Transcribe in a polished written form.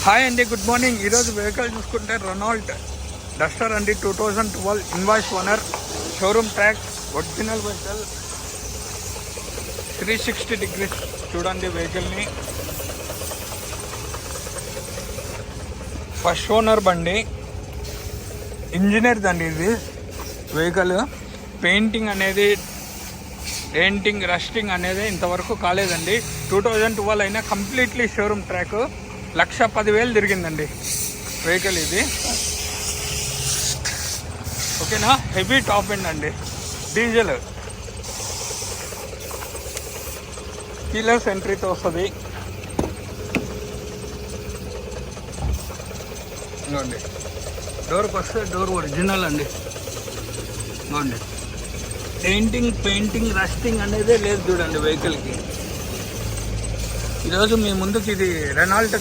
Hi అండి, good morning. ఈరోజు vehicle చూసుకుంటే రెనాల్ట్ డస్టర్ అండి, 2012 invoice owner, showroom track, original vehicle, 360 degrees చూడండి వెహికల్ని. ఫస్ట్ ఓనర్ బండి, ఇంజనీర్ దండి ఇది వెహికల్. పెయింటింగ్ రస్టింగ్ అనేది ఇంతవరకు కాలేదండి. 2012 అయినా కంప్లీట్లీ షోరూమ్ ట్రాక్. 1,10,000 తిరిగిందండి వెహికల్ ఇది. ఓకేనా, హెవీ టాప్ ఎండ్ అండి, డీజిల్, కీలెస్ ఎంట్రీతో వస్తుంది. ఇవ్వండి, డోర్కి వస్తే డోర్ ఒరిజినల్ అండి. ఇవ్వండి, పెయింటింగ్ రస్టింగ్ అనేది లేదు చూడండి వెహికల్కి. ఈరోజు మీ ముందుకు ఇది రెనాల్ట్